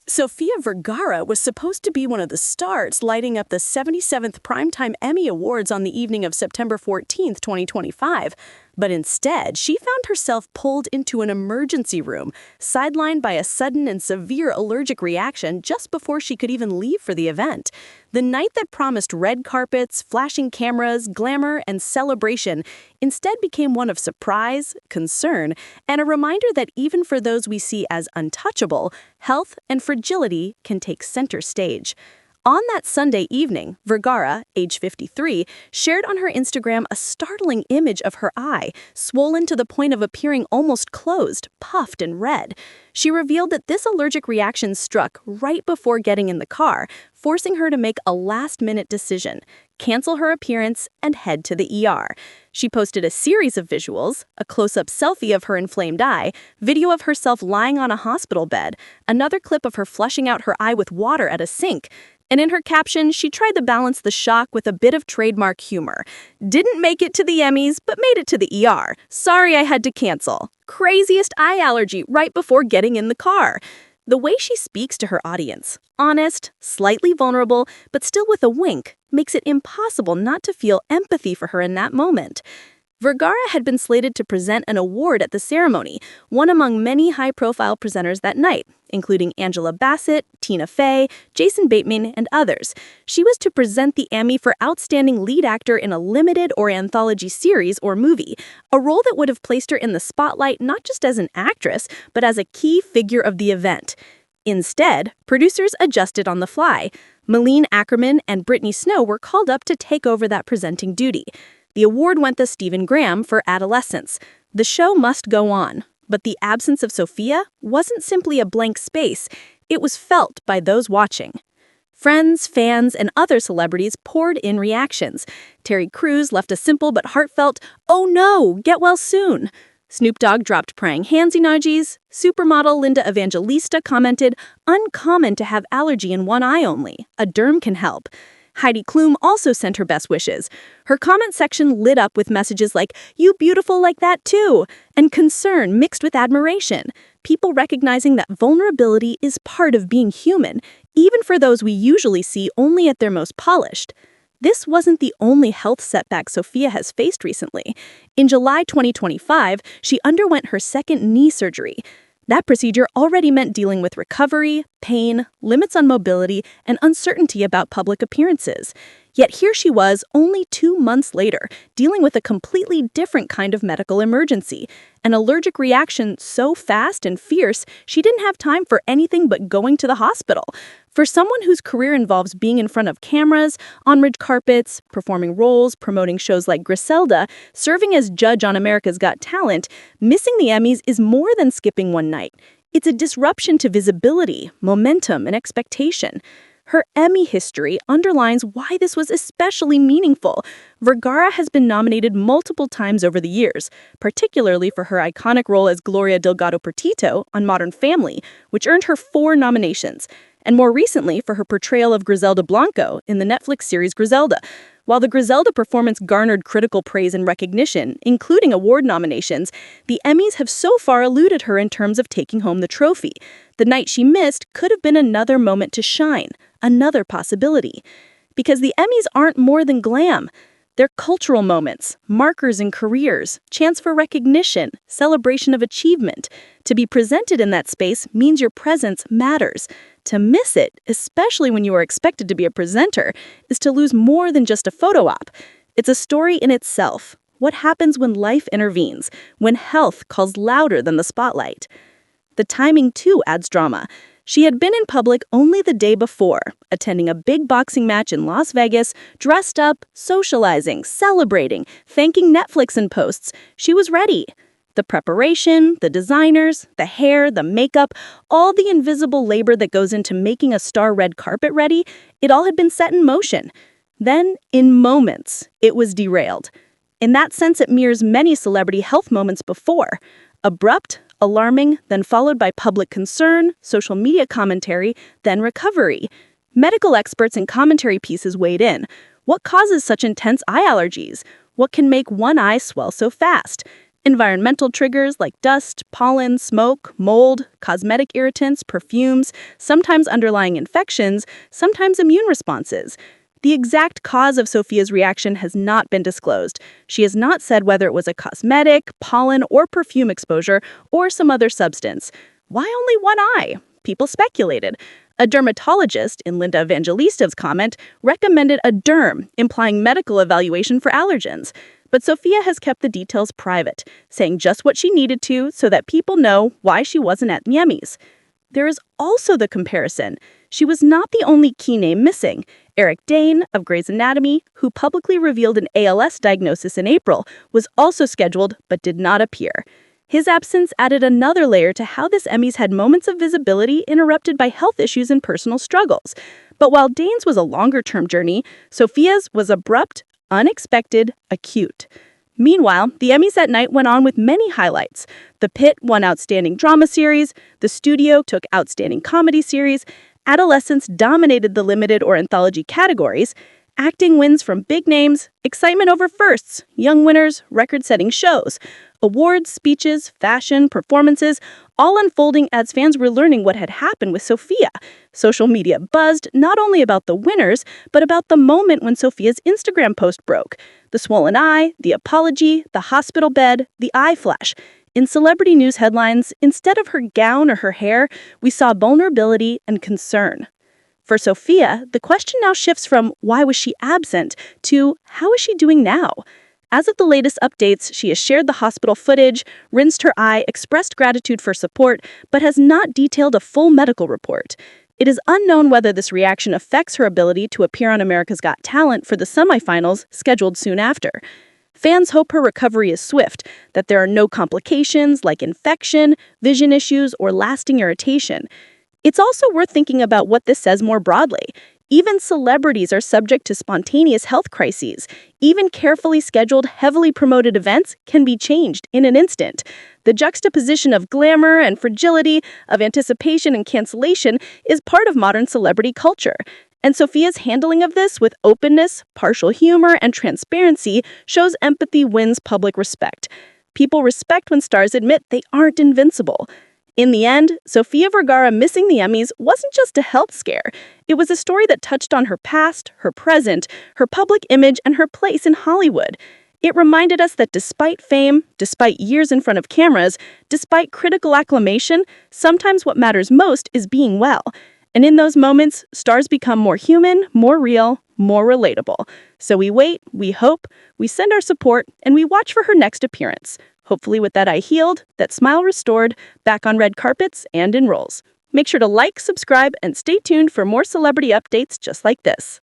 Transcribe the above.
Sofía Vergara was supposed to be one of the stars lighting up the 77th Primetime Emmy Awards on the evening of September 14th, 2025, but instead, she found herself pulled into an emergency room, sidelined by a sudden and severe allergic reaction just before she could even leave for the event. The night that promised red carpets, flashing cameras, glamour, and celebration instead became one of surprise, concern, and a reminder that even for those we see as untouchable, health and fragility can take center stage. On that Sunday evening, Vergara, age 53, shared on her Instagram a startling image of her eye, swollen to the point of appearing almost closed, puffed and red. She revealed that this allergic reaction struck right before getting in the car, forcing her to make a last-minute decision: cancel her appearance and head to the ER. She posted a series of visuals: a close-up selfie of her inflamed eye, video of herself lying on a hospital bed, another clip of her flushing out her eye with water at a sink. And in her caption, she tried to balance the shock with a bit of trademark humor. Didn't make it to the Emmys, but made it to the ER. Sorry I had to cancel. Craziest eye allergy right before getting in the car. The way she speaks to her audience, honest, slightly vulnerable, but still with a wink, makes it impossible not to feel empathy for her in that moment. Vergara had been slated to present an award at the ceremony, one among many high-profile presenters that night, including Angela Bassett, Tina Fey, Jason Bateman, and others. She was to present the Emmy for Outstanding Lead Actor in a limited or anthology series or movie, a role that would have placed her in the spotlight not just as an actress, but as a key figure of the event. Instead, producers adjusted on the fly. Malene Ackerman and Brittany Snow were called up to take over that presenting duty. The award went to Stephen Graham for Adolescence. The show must go on, but the absence of Sofia wasn't simply a blank space. It was felt by those watching. Friends, fans, and other celebrities poured in reactions. Terry Crews left a simple but heartfelt, "Oh no, get well soon." Snoop Dogg dropped praying hands emojis. Supermodel Linda Evangelista commented, "Uncommon to have allergy in one eye only. A derm can help." Heidi Klum also sent her best wishes. Her comment section lit up with messages like, "You beautiful like that too," and concern mixed with admiration. People recognizing that vulnerability is part of being human, even for those we usually see only at their most polished. This wasn't the only health setback Sofia has faced recently. In July 2025, she underwent her second knee surgery. That procedure already meant dealing with recovery, pain, limits on mobility, and uncertainty about public appearances. Yet here she was, only 2 months later, dealing with a completely different kind of medical emergency, an allergic reaction so fast and fierce she didn't have time for anything but going to the hospital. For someone whose career involves being in front of cameras, on red carpets, performing roles, promoting shows like Griselda, serving as judge on America's Got Talent, missing the Emmys is more than skipping one night. It's a disruption to visibility, momentum, and expectation. Her Emmy history underlines why this was especially meaningful. Vergara has been nominated multiple times over the years, particularly for her iconic role as Gloria Delgado Pertito on Modern Family, which earned her 4 nominations, and more recently for her portrayal of Griselda Blanco in the Netflix series Griselda. While the Griselda performance garnered critical praise and recognition, including award nominations, the Emmys have so far eluded her in terms of taking home the trophy. The night she missed could have been another moment to shine, another possibility. Because the Emmys aren't more than glam. They're cultural moments, markers in careers, chance for recognition, celebration of achievement. To be presented in that space means your presence matters. To miss it, especially when you are expected to be a presenter, is to lose more than just a photo op. It's a story in itself. What happens when life intervenes, when health calls louder than the spotlight? The timing, too, adds drama. She had been in public only the day before, attending a big boxing match in Las Vegas, dressed up, socializing, celebrating, thanking Netflix in posts. She was ready. The preparation, the designers, the hair, the makeup, all the invisible labor that goes into making a star red carpet ready, it all had been set in motion. Then, in moments, it was derailed. In that sense, it mirrors many celebrity health moments before. Abrupt, alarming, then followed by public concern, social media commentary, then recovery. Medical experts and commentary pieces weighed in. What causes such intense eye allergies? What can make one eye swell so fast? Environmental triggers like dust, pollen, smoke, mold, cosmetic irritants, perfumes, sometimes underlying infections, sometimes immune responses. The exact cause of Sofia's reaction has not been disclosed. She has not said whether it was a cosmetic, pollen, or perfume exposure, or some other substance. Why only one eye? People speculated. A dermatologist, in Linda Evangelista's comment, recommended a derm, implying medical evaluation for allergens. But Sofia has kept the details private, saying just what she needed to so that people know why she wasn't at the Emmys. There is also the comparison. She was not the only key name missing. Eric Dane of Grey's Anatomy, who publicly revealed an ALS diagnosis in April, was also scheduled but did not appear. His absence added another layer to how this Emmys had moments of visibility interrupted by health issues and personal struggles. But while Dane's was a longer-term journey, Sofia's was abrupt, unexpected, acute. Meanwhile, the Emmys that night went on with many highlights. The Pit won Outstanding Drama Series, The Studio took Outstanding Comedy Series, Adolescence dominated the limited or anthology categories, acting wins from big names, excitement over firsts, young winners, record-setting shows, awards, speeches, fashion, performances, all unfolding as fans were learning what had happened with Sofia. Social media buzzed not only about the winners, but about the moment when Sofia's Instagram post broke. The swollen eye, the apology, the hospital bed, the eye flash. In celebrity news headlines, instead of her gown or her hair, we saw vulnerability and concern. For Sofia, the question now shifts from why was she absent to how is she doing now? As of the latest updates, she has shared the hospital footage, rinsed her eye, expressed gratitude for support, but has not detailed a full medical report. It is unknown whether this reaction affects her ability to appear on America's Got Talent for the semifinals scheduled soon after. Fans hope her recovery is swift, that there are no complications like infection, vision issues, or lasting irritation. It's also worth thinking about what this says more broadly. Even celebrities are subject to spontaneous health crises. Even carefully scheduled, heavily promoted events can be changed in an instant. The juxtaposition of glamour and fragility, of anticipation and cancellation, is part of modern celebrity culture. And Sofia's handling of this with openness, partial humor, and transparency shows empathy wins public respect. People respect when stars admit they aren't invincible. In the end, Sofia Vergara missing the Emmys wasn't just a health scare. It was a story that touched on her past, her present, her public image, and her place in Hollywood. It reminded us that despite fame, despite years in front of cameras, despite critical acclamation, sometimes what matters most is being well. And in those moments, stars become more human, more real, more relatable. So we wait, we hope, we send our support, and we watch for her next appearance. Hopefully with that eye healed, that smile restored, back on red carpets and in roles. Make sure to like, subscribe, and stay tuned for more celebrity updates just like this.